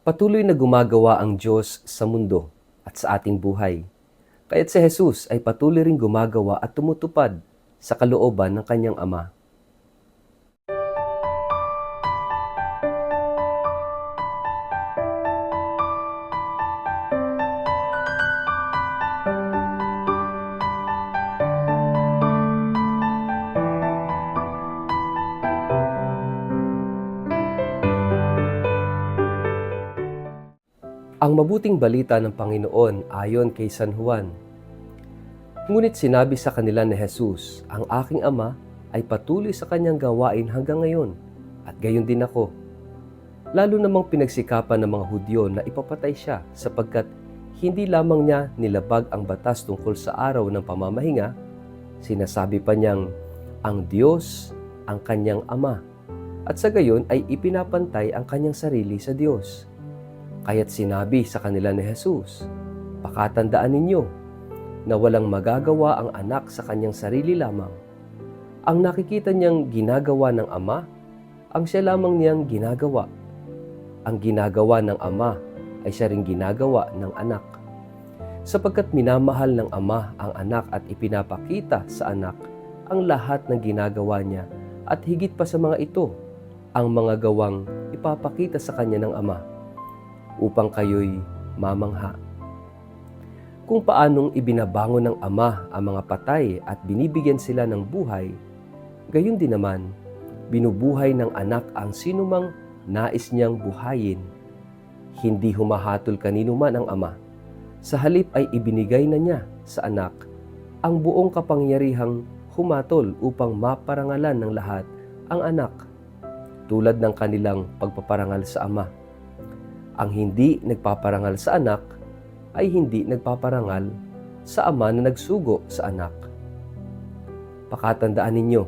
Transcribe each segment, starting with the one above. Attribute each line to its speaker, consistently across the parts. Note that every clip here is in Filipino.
Speaker 1: Patuloy na gumagawa ang Diyos sa mundo at sa ating buhay. Kaya't si Jesus ay patuloy ring gumagawa at tumutupad sa kalooban ng kanyang Ama. Ang mabuting balita ng Panginoon ayon kay San Juan. Ngunit sinabi sa kanila ni Jesus, ang aking Ama ay patuloy sa kanyang gawain hanggang ngayon, at gayon din ako. Lalo namang pinagsikapan ng mga Hudyo na ipapatay siya sapagkat hindi lamang niya nilabag ang batas tungkol sa araw ng pamamahinga, sinasabi pa niyang ang Diyos ang kanyang Ama, at sa gayon ay ipinapantay ang kanyang sarili sa Diyos. Kaya't sinabi sa kanila ni Jesus, pakatandaan ninyo na walang magagawa ang anak sa kanyang sarili lamang. Ang nakikita niyang ginagawa ng Ama, ang siya lamang niyang ginagawa. Ang ginagawa ng Ama ay siya ring ginagawa ng anak. Sapagkat minamahal ng Ama ang anak at ipinapakita sa anak ang lahat ng ginagawa niya at higit pa sa mga ito, ang mga gawang ipapakita sa kanya ng Ama, upang kayo'y mamangha. Kung paanong ibinabangon ng Ama ang mga patay at binibigyan sila ng buhay, gayon din naman, binubuhay ng anak ang sinumang nais niyang buhayin. Hindi humahatol kanino man ang Ama. Sa halip ay ibinigay na niya sa anak ang buong kapangyarihang humatol upang maparangalan ng lahat ang anak, tulad ng kanilang pagpaparangal sa Ama. Ang hindi nagpaparangal sa anak ay hindi nagpaparangal sa Ama na nagsugo sa anak. Pakatandaan ninyo,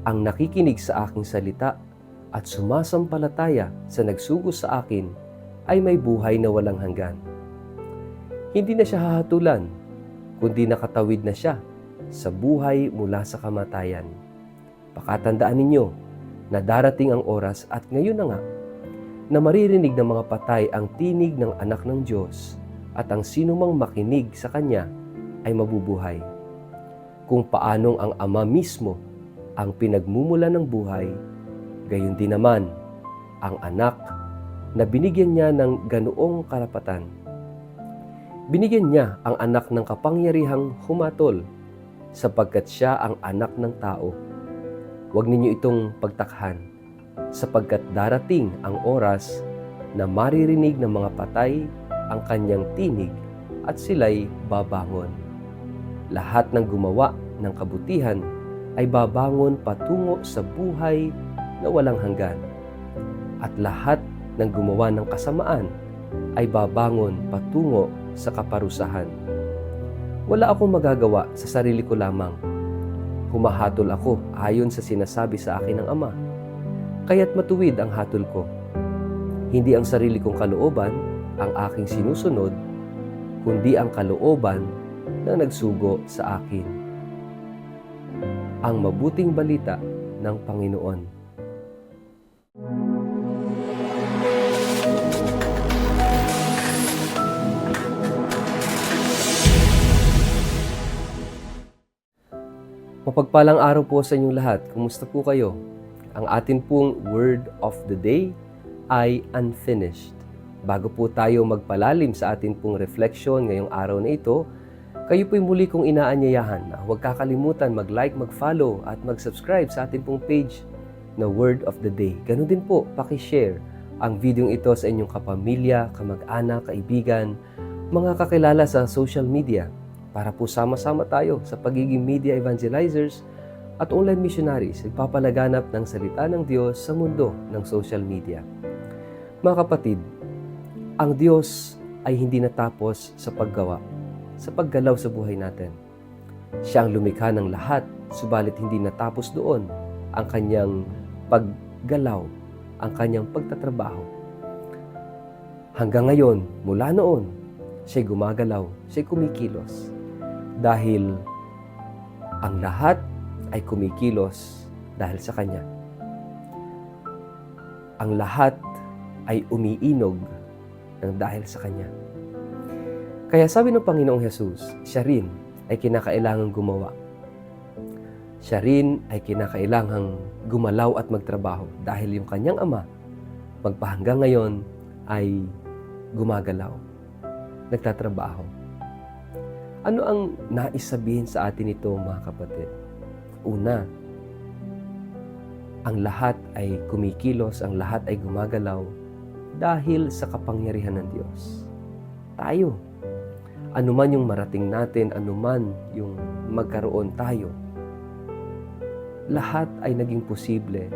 Speaker 1: ang nakikinig sa aking salita at sumasampalataya sa nagsugo sa akin ay may buhay na walang hanggan. Hindi na siya hahatulan, kundi nakatawid na siya sa buhay mula sa kamatayan. Pakatandaan ninyo na darating ang oras at ngayon na nga, na maririnig ng mga patay ang tinig ng anak ng Diyos at ang sinumang makinig sa Kanya ay mabubuhay. Kung paanong ang Ama mismo ang pinagmumula ng buhay, gayon din naman ang anak na binigyan niya ng ganoong karapatan. Binigyan niya ang anak ng kapangyarihang humatol sapagkat siya ang anak ng tao. Huwag ninyo itong pagtakhan, sapagkat darating ang oras na maririnig ng mga patay ang kanyang tinig at sila'y babangon. Lahat ng gumawa ng kabutihan ay babangon patungo sa buhay na walang hanggan. At lahat ng gumawa ng kasamaan ay babangon patungo sa kaparusahan. Wala akong magagawa sa sarili ko lamang. Humahatol ako ayon sa sinasabi sa akin ng Ama. Kaya't matuwid ang hatol ko. Hindi ang sarili kong kalooban ang aking sinusunod, kundi ang kalooban na nagsugo sa akin. Ang mabuting balita ng Panginoon. Mapagpalang araw po sa inyong lahat. Kumusta po kayo? Ang atin pong word of the day ay unfinished. Bago po tayo magpalalim sa atin pong reflection ngayong araw na ito, kayo po'y muli kong inaanyayahan na huwag kakalimutan mag-like, mag-follow at mag-subscribe sa atin pong page na word of the day. Ganun din po, pakishare ang video ito sa inyong kapamilya, kamag-anak, kaibigan, mga kakilala sa social media para po sama-sama tayo sa pagiging media evangelizers at online missionaries, nagpapalaganap ng salita ng Diyos sa mundo ng social media. Mga kapatid, ang Diyos ay hindi natapos sa paggawa, sa paggalaw sa buhay natin. Siya ang lumikha ng lahat, subalit hindi natapos doon ang kanyang paggalaw, ang kanyang pagtatrabaho. Hanggang ngayon, mula noon, siya'y gumagalaw, siya'y kumikilos. Dahil ang lahat ay kumikilos dahil sa Kanya. Ang lahat ay umiinog ng dahil sa Kanya. Kaya sabi ng Panginoong Hesus, siya rin ay kinakailangang gumawa. Siya rin ay kinakailangang gumalaw at magtrabaho dahil yung Kanyang Ama, magpahanggang ngayon, ay gumagalaw, nagtatrabaho. Ano ang nais sabihin sa atin ito, mga kapatid? Una, ang lahat ay kumikilos, ang lahat ay gumagalaw dahil sa kapangyarihan ng Diyos. Tayo, anuman yung marating natin, anuman yung magkaroon tayo, lahat ay naging posible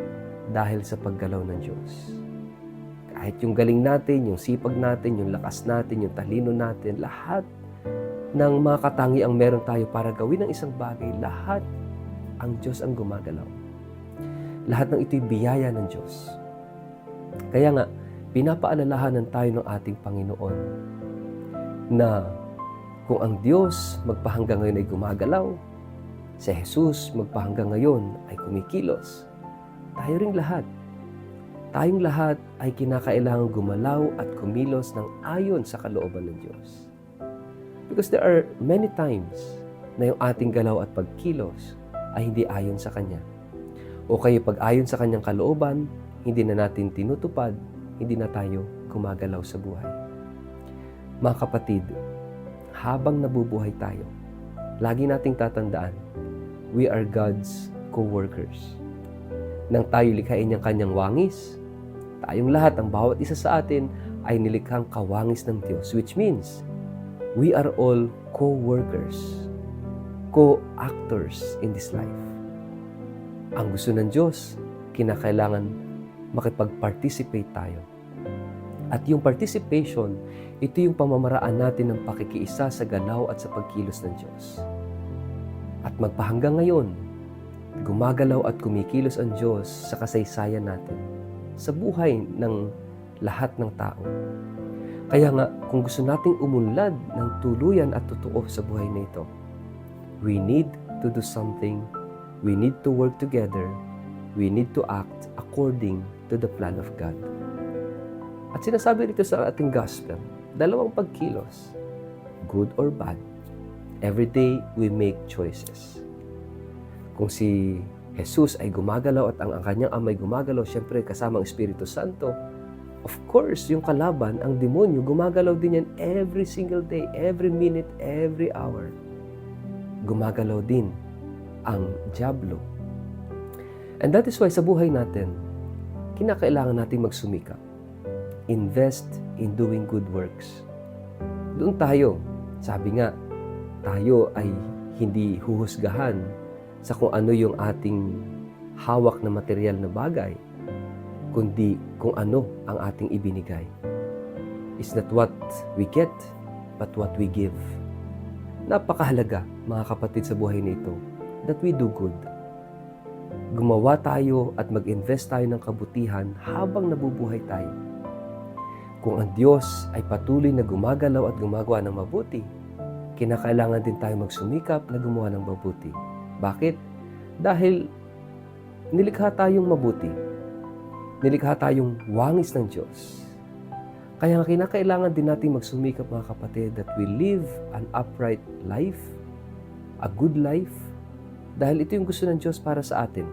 Speaker 1: dahil sa paggalaw ng Diyos. Kahit yung galing natin, yung sipag natin, yung lakas natin, yung talino natin, lahat ng mga katangiang meron tayo para gawin ang isang bagay, lahat ang Diyos ang gumagalaw. Lahat ng ito'y biyaya ng Diyos. Kaya nga, pinapaalalahanan tayo ng ating Panginoon na kung ang Diyos magpahanggang ngayon ay gumagalaw, si Jesus magpahanggang ngayon ay kumikilos, tayo ring lahat. Tayong lahat ay kinakailangang gumalaw at kumilos ng ayon sa kalooban ng Diyos. Because there are many times na yung ating galaw at pagkilos ay hindi ayon sa Kanya. O kaya pag ayon sa Kanyang kalooban, hindi na natin tinutupad, hindi na tayo gumagalaw sa buhay. Mga kapatid, habang nabubuhay tayo, lagi nating tatandaan, we are God's co-workers. Nang tayo likhain niyang Kanyang wangis, tayong lahat, ang bawat isa sa atin, ay nilikhang kawangis ng Diyos, which means, we are all co-workers, co-actors in this life. Ang gusto ng Diyos, kinakailangan makipag-participate tayo. At yung participation, ito yung pamamaraan natin ng pakikiisa sa galaw at sa pagkilos ng Diyos. At magpahanggang ngayon, gumagalaw at kumikilos ang Diyos sa kasaysayan natin, sa buhay ng lahat ng tao. Kaya nga, kung gusto nating umunlad ng tuluyan at totoo sa buhay na ito, we need to do something. We need to work together. We need to act according to the plan of God. At sinasabi rito sa ating gospel, dalawang pagkilos, good or bad. Every day, we make choices. Kung si Jesus ay gumagalaw at ang kanyang amay gumagalaw, syempre kasama ang Espiritu Santo, of course, yung kalaban, ang demonyo, gumagalaw din yan every single day, every minute, every hour. Gumagalaw din ang dyablo. And that is why sa buhay natin, kinakailangan nating magsumikap. Invest in doing good works. Doon tayo, sabi nga, tayo ay hindi huhusgahan sa kung ano yung ating hawak na material na bagay, kundi kung ano ang ating ibinigay. It's not what we get, but what we give. Napakahalaga, mga kapatid, sa buhay nito, that we do good. Gumawa tayo at mag-invest tayo ng kabutihan habang nabubuhay tayo. Kung ang Diyos ay patuloy na gumagalaw at gumagawa ng mabuti, kinakailangan din tayo magsumikap na gumawa ng mabuti. Bakit? Dahil nilikha tayong mabuti. Nilikha tayong wangis ng Diyos. Kaya kinakailangan din natin magsumikap, mga kapatid, that we live an upright life, a good life, dahil ito yung gusto ng Diyos para sa atin.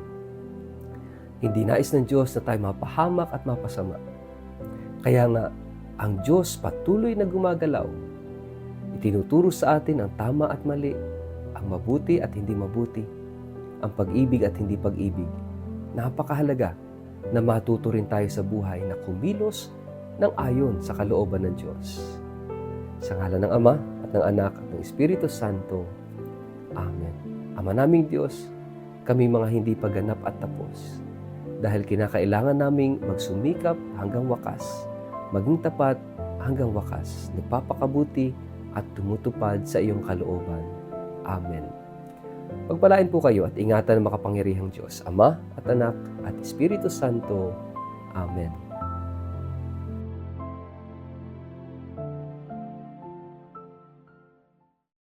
Speaker 1: Hindi nais ng Diyos na tayo mapahamak at mapasama. Kaya nga, ang Diyos patuloy na gumagalaw. Itinuturo sa atin ang tama at mali, ang mabuti at hindi mabuti, ang pag-ibig at hindi pag-ibig. Napakahalaga na matuto rin tayo sa buhay na kumilos ng ayon sa kalooban ng Diyos. Sa ngalan ng Ama at ng Anak at ng Espiritu Santo. Amen. Ama naming Diyos, kami mga hindi paganap at tapos. Dahil kinakailangan naming magsumikap hanggang wakas, maging tapat hanggang wakas, nagpapakabuti at tumutupad sa iyong kalooban. Amen. Pagpalain po kayo at ingatan ng makapangyarihang Diyos, Ama at Anak at Espiritu Santo. Amen.